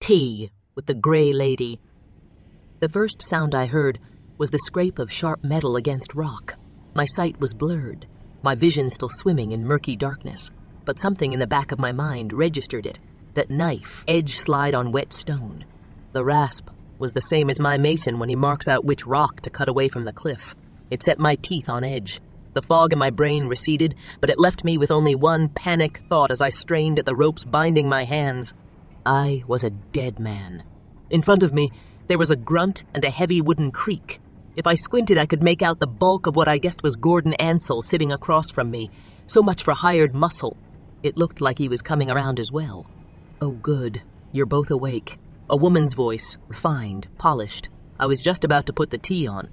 tea with the Grey Lady. The first sound I heard was the scrape of sharp metal against rock. My sight was blurred, my vision still swimming in murky darkness, but something in the back of my mind registered it, that knife, edge slide on wet stone. The rasp was the same as my mason when he marks out which rock to cut away from the cliff. It set my teeth on edge. The fog in my brain receded, but it left me with only one panicked thought as I strained at the ropes binding my hands. I was a dead man. In front of me, there was a grunt and a heavy wooden creak. If I squinted, I could make out the bulk of what I guessed was Gordon Ansell sitting across from me. So much for hired muscle. It looked like he was coming around as well. Oh, good. You're both awake. A woman's voice, refined, polished. I was just about to put the tea on.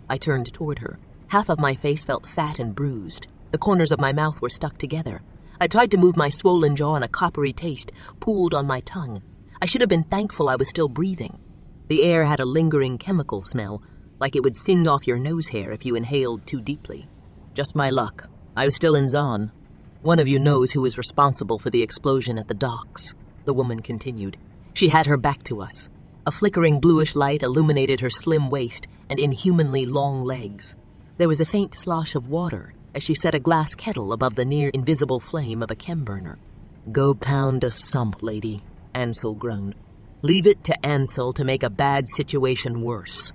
I turned toward her. Half of my face felt fat and bruised. The corners of my mouth were stuck together. I tried to move my swollen jaw, and a coppery taste pooled on my tongue. I should have been thankful I was still breathing. The air had a lingering chemical smell, like it would singe off your nose hair if you inhaled too deeply. Just my luck. I was still in Zon. One of you knows who was responsible for the explosion at the docks, the woman continued. She had her back to us. A flickering bluish light illuminated her slim waist and inhumanly long legs. There was a faint slosh of water as she set a glass kettle above the near-invisible flame of a chem burner. Go pound a sump, lady, Ansell groaned. Leave it to Ansell to make a bad situation worse.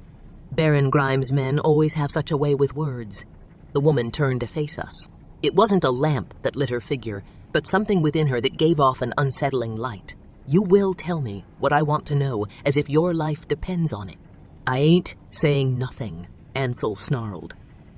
Baron Grimes' men always have such a way with words. The woman turned to face us. It wasn't a lamp that lit her figure, but something within her that gave off an unsettling light. You will tell me what I want to know, as if your life depends on it. I ain't saying nothing, Ansell snarled.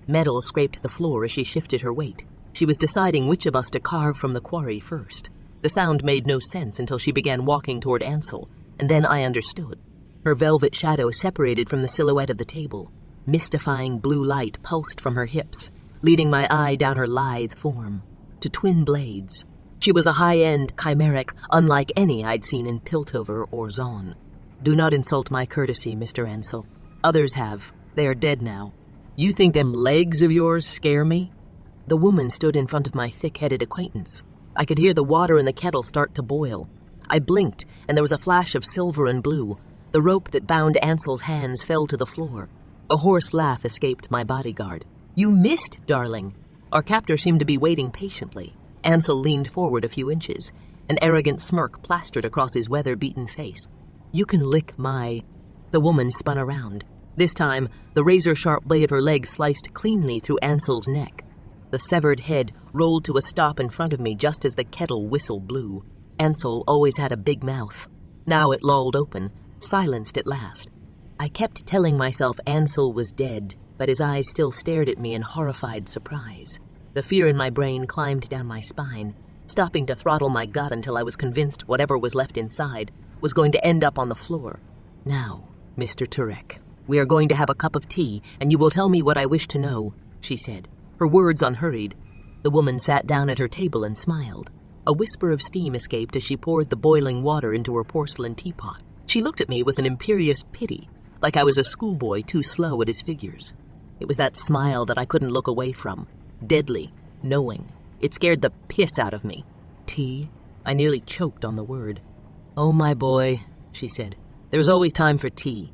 Metal scraped the floor as she shifted her weight. She was deciding which of us to carve from the quarry first. The sound made no sense until she began walking toward Ansell, and then I understood. Her velvet shadow separated from the silhouette of the table. Mystifying blue light pulsed from her hips, leading my eye down her lithe form, to twin blades. She was a high-end chimeric unlike any I'd seen in Piltover or Zon. Do not insult my courtesy, Mr. Ansell. Others have. They are dead now. You think them legs of yours scare me? The woman stood in front of my thick-headed acquaintance. I could hear the water in the kettle start to boil. I blinked, and there was a flash of silver and blue. The rope that bound Ansell's hands fell to the floor. A hoarse laugh escaped my bodyguard. You missed, darling. Our captor seemed to be waiting patiently. Ansell leaned forward a few inches. An arrogant smirk plastered across his weather-beaten face. You can lick my... The woman spun around. This time, the razor-sharp blade of her leg sliced cleanly through Ansell's neck. The severed head rolled to a stop in front of me just as the kettle whistle blew. Ansell always had a big mouth. Now it lolled open, silenced at last. I kept telling myself Ansell was dead, but his eyes still stared at me in horrified surprise. The fear in my brain climbed down my spine, stopping to throttle my gut until I was convinced whatever was left inside was going to end up on the floor. Now, Mr. Turek, we are going to have a cup of tea, and you will tell me what I wish to know, she said, her words unhurried. The woman sat down at her table and smiled. A whisper of steam escaped as she poured the boiling water into her porcelain teapot. She looked at me with an imperious pity, like I was a schoolboy too slow at his figures. It was that smile that I couldn't look away from. Deadly, knowing. It scared the piss out of me. Tea? I nearly choked on the word. Oh, my boy, she said. There's always time for tea.